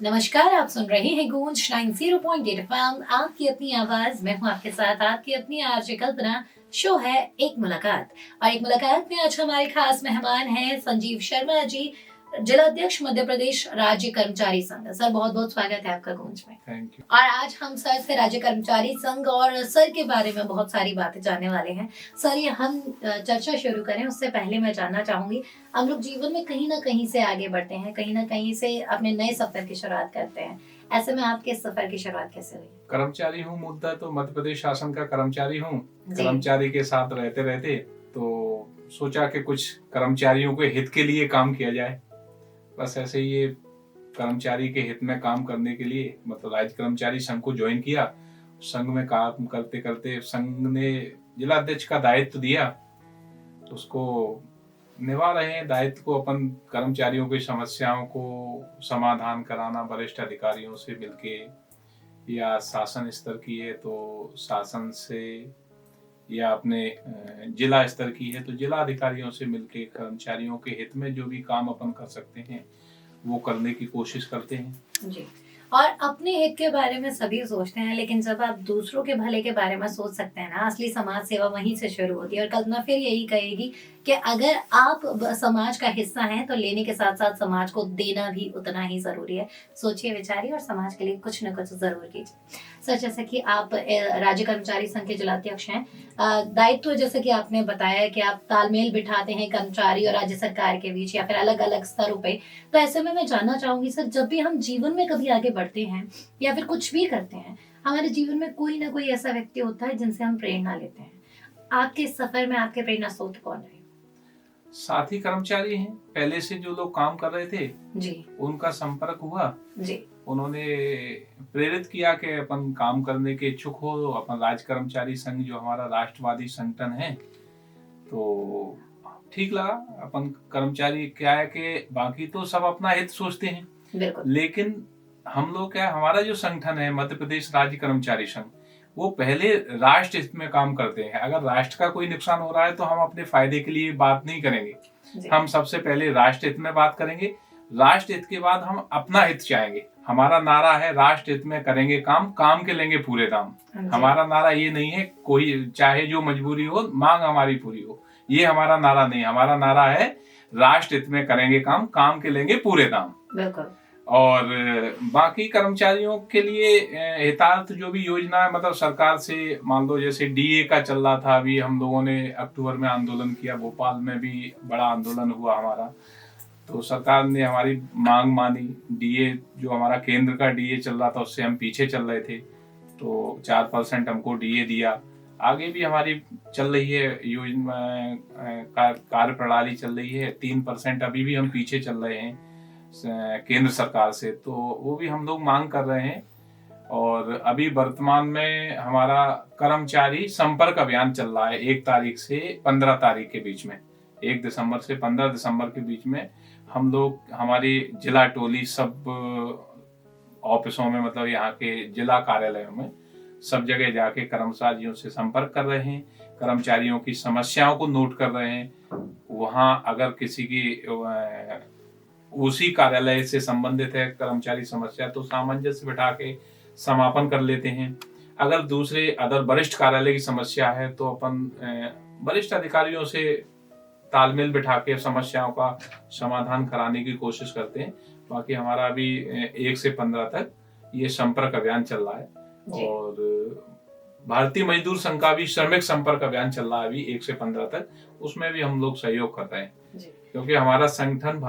नमस्कार, आप सुन रहे हैं गूंज 90.8 एफएम, आपकी अपनी आवाज। मैं हूं आपके साथ आपकी अपनी आरजे कल्पना। शो है एक मुलाकात और एक मुलाकात में आज हमारे खास मेहमान हैं संजीव शर्मा जी, जिला अध्यक्ष मध्य प्रदेश राज्य कर्मचारी संघ। सर, बहुत बहुत स्वागत है आपका गूंज में। Thank you. और आज हम सर से राज्य कर्मचारी संघ और सर के बारे में बहुत सारी बातें जानने वाले हैं। सर, ये हम चर्चा शुरू करें उससे पहले मैं जानना चाहूंगी, हम लोग जीवन में कहीं ना कहीं से आगे बढ़ते हैं, कहीं ना कहीं से अपने नए सफर की शुरुआत करते हैं। ऐसे में आपके सफर की शुरुआत कैसे हुई? कर्मचारी हूँ, मुद्दा तो मध्य प्रदेश शासन का कर्मचारी हूँ। जी। कर्मचारी के साथ रहते रहते तो सोचा कि कुछ कर्मचारियों के हित के लिए काम किया जाए। बस ऐसे ही ये कर्मचारी के हित में काम करने के लिए मतलब राज्य कर्मचारी संघ को ज्वाइन किया। संघ में काम करते करते संघ ने जिला अध्यक्ष का दायित्व दिया, तो उसको निभा रहे हैं। दायित्व को अपन कर्मचारियों की समस्याओं को समाधान कराना, वरिष्ठ अधिकारियों से मिलके, या शासन स्तर की है तो शासन से, या अपने जिला स्तर की है तो जिला अधिकारियों से मिलके कर्मचारियों के हित में जो भी काम अपन कर सकते हैं वो करने की कोशिश करते हैं। जी। और अपने हित के बारे में सभी सोचते हैं, लेकिन जब आप दूसरों के भले के बारे में सोच सकते हैं ना, असली समाज सेवा वहीं से शुरू होती है। और कल्पना फिर यही कहेगी कि अगर आप समाज का हिस्सा हैं तो लेने के साथ साथ समाज को देना भी उतना ही जरूरी है। सोचिए, विचारिए और समाज के लिए कुछ न कुछ जरूर कीजिए। सर, जैसे कि आप राज्य कर्मचारी संघ के जिलाध्यक्ष हैं, दायित्व जैसे कि आपने बताया कि आप तालमेल बिठाते हैं कर्मचारी और राज्य सरकार के बीच या फिर अलग अलग स्तरों पे। तो ऐसे में मैं जानना चाहूंगी सर, जब भी हम जीवन में कभी आगे बढ़ते हैं या फिर कुछ भी करते हैं, हमारे जीवन में कोई ना कोई ऐसा व्यक्ति होता है जिनसे हम प्रेरणा लेते हैं। आपके सफर में आपके प्रेरणा स्रोत कौन रहे? साथी कर्मचारी हैं, पहले से जो लोग काम कर रहे थे जी। उनका संपर्क हुआ। जी। उन्होंने प्रेरित किया कि अपन काम करने के इच्छुक हो। अपन राज्य कर्मचारी संघ जो हमारा राष्ट्रवादी संगठन है, तो ठीक लगा। अपन कर्मचारी क्या है कि बाकी तो सब अपना हित सोचते हैं, लेकिन हम लोग क्या, हमारा जो संगठन है मध्य प्रदेश राज्य कर्मचारी संघ, वो पहले राष्ट्र हित में काम करते हैं। अगर राष्ट्र का कोई नुकसान हो रहा है तो हम अपने फायदे के लिए बात नहीं करेंगे। हम सबसे पहले राष्ट्र हित में बात करेंगे, राष्ट्र हित के बाद हम अपना हित चाहेंगे। हमारा नारा है राष्ट्र हित में करेंगे काम, काम के लेंगे पूरे दाम। हमारा नारा ये नहीं है कोई चाहे जो मजबूरी हो मांग हमारी पूरी हो, ये हमारा नारा नहीं। हमारा नारा है राष्ट्र हित में करेंगे काम, काम के लेंगे पूरे दाम। बिल्कुल। और बाकी कर्मचारियों के लिए हितार्थ जो भी योजना है, मतलब सरकार से, मान लो जैसे डीए का चल रहा था, अभी हम लोगों ने अक्टूबर में आंदोलन किया, भोपाल में भी बड़ा आंदोलन हुआ हमारा, तो सरकार ने हमारी मांग मानी। डीए जो हमारा केंद्र का डीए चल रहा था उससे हम पीछे चल रहे थे, तो 4% हमको डीए दिया। आगे भी हमारी चल रही है योजना, कार्य प्रणाली चल रही है। 3% अभी भी हम पीछे चल रहे हैं केंद्र सरकार से, तो वो भी हम लोग मांग कर रहे हैं। और अभी वर्तमान में हमारा कर्मचारी संपर्क अभियान चल रहा है 1 तारीख से 15 तारीख के बीच में। 1 दिसंबर से 15 दिसंबर के बीच में हम लोग हमारी जिला टोली सब ऑफिसों में, मतलब यहाँ के जिला कार्यालयों में सब जगह जाके कर्मचारियों से संपर्क कर रहे हैं, कर्मचारियों की समस्याओं को नोट कर रहे हैं। वहाँ अगर किसी की उसी कार्यालय से संबंधित है कर्मचारी समस्या तो सामंजस्य बिठा के समापन कर लेते हैं। अगर दूसरे अदर वरिष्ठ कार्यालय की समस्या है तो अपन वरिष्ठ अधिकारियों से तालमेल बिठा के समस्याओं का समाधान कराने की कोशिश करते हैं। बाकी हमारा अभी 1 से 15 तक ये संपर्क अभियान चल रहा है। और भारतीय मजदूर संघ का भी श्रमिक संपर्क अभियान चल रहा है अभी 1 से 15 तक, उसमें भी हम लोग सहयोग कर रहे हैं, क्योंकि हमारा संगठन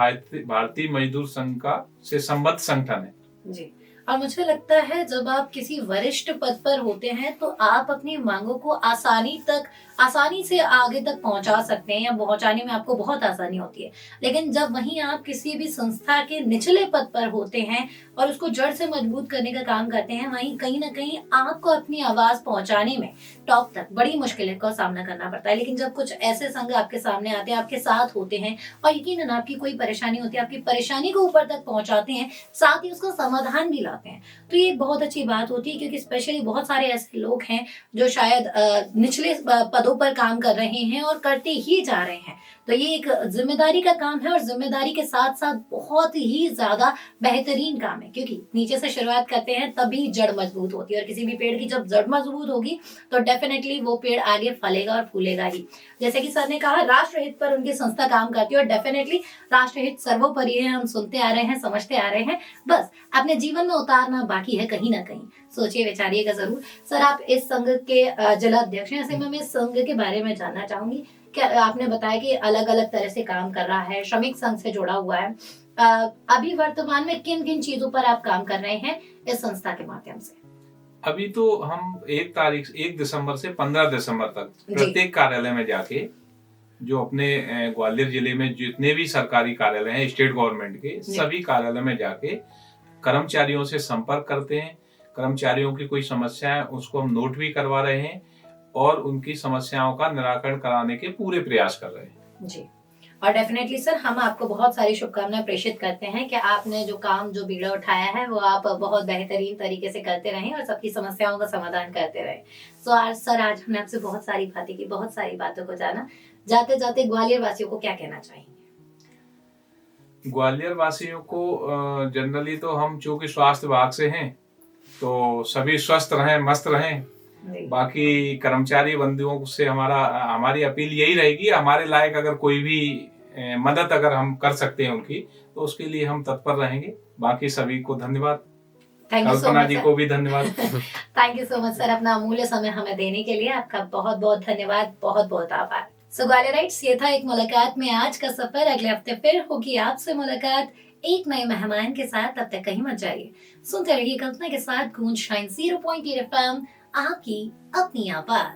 भारतीय मजदूर संघ का से संबद्ध संगठन है। जी। और मुझे लगता है जब आप किसी वरिष्ठ पद पर होते हैं तो आप अपनी मांगों को आसानी से आगे तक पहुंचा सकते हैं या पहुंचाने में आपको बहुत आसानी होती है। लेकिन जब वहीं आप किसी भी संस्था के निचले पद पर होते हैं और उसको जड़ से मजबूत करने का काम करते हैं, वहीं कहीं ना कहीं आपको अपनी आवाज पहुंचाने में टॉप तक बड़ी मुश्किलों का सामना करना पड़ता है। लेकिन जब कुछ ऐसे संघ आपके सामने आते हैं, आपके साथ होते हैं और यकीनन आपकी कोई परेशानी होती है, आपकी परेशानी को ऊपर तक पहुंचाते हैं, साथ ही उसका समाधान भी लाते हैं, तो ये बहुत अच्छी बात होती है। क्योंकि स्पेशली बहुत सारे ऐसे लोग हैं जो शायद निचले पदों पेड़ों पर काम कर रहे हैं और करते ही जा रहे हैं। तो ये एक जिम्मेदारी का काम है और जिम्मेदारी के साथ साथ बहुत ही ज्यादा बेहतरीन काम है, क्योंकि नीचे से शुरुआत करते हैं तभी जड़ मजबूत होती है, और किसी भी पेड़ की जब जड़ मजबूत होगी तो डेफिनेटली वो पेड़ आगे फलेगा और फूलेगा ही। जैसे कि सर ने कहा, राष्ट्रहित पर उनकी संस्था काम करती है और डेफिनेटली राष्ट्रहित सर्वोपरि है, हम सुनते आ रहे हैं, समझते आ रहे हैं, बस अपने जीवन में उतारना बाकी है कहीं ना कहीं। सोचिए विचारिएगा जरूर। सर, आप इस संघ के जिलाध्यक्ष हैं, ऐसे में मैं इस संघ के बारे में जानना चाहूंगी। क्या आपने बताया कि अलग अलग तरह से काम कर रहा है, श्रमिक संघ से जुड़ा हुआ है, अभी वर्तमान में किन किन चीजों पर आप काम कर रहे हैं इस संस्था के माध्यम से? अभी तो हम 1 दिसंबर से 15 दिसंबर तक प्रत्येक कार्यालय में जाके, जो अपने ग्वालियर जिले में जितने भी सरकारी कार्यालय हैं स्टेट गवर्नमेंट के, सभी कार्यालय में जाके कर्मचारियों से संपर्क करते हैं। कर्मचारियों की कोई समस्या है उसको हम नोट भी करवा रहे हैं और उनकी समस्याओं का निराकरण कराने के पूरे प्रयास कर रहे हैं जी। और डेफिनेटली सर, हम आपको बहुत सारी शुभकामनाएं प्रेषित करते हैं कि आपने जो काम, जो बीड़ा उठाया है वो आप बहुत बेहतरीन तरीके से करते रहें और सबकी समस्याओं का समाधान करते रहें। तो आज सर, आज हमने आपसे बहुत सारी बातें की, बहुत सारी बातों को जाना। जाते जाते ग्वालियर वासियों को क्या कहना चाहेंगे? ग्वालियर वासियों को जनरली तो हम चूंकि स्वास्थ्य विभाग से हैं तो सभी स्वस्थ रहें, मस्त रहें। बाकी कर्मचारी बंधुओं से हमारी अपील यही रहेगी, हमारे लायक अगर कोई भी मदद अगर हम कर सकते हैं उनकी, तो उसके लिए हम तत्पर रहेंगे। बाकी सभी को धन्यवाद, कल्पना जी को भी धन्यवाद। Thank you so much sir, अपना अमूल्य समय हमें देने के लिए आपका बहुत बहुत धन्यवाद, बहुत बहुत आभार। सो ग्वालियराइट्स, ये था एक मुलाकात में आज का सफर। अगले हफ्ते फिर होगी आपसे मुलाकात एक नए मेहमान के साथ। तब तक कहीं मत जाइए, सुनते रहिए कल्पना के साथ गूंज शाइन 0.8 FM, आपकी अपनी आवाज।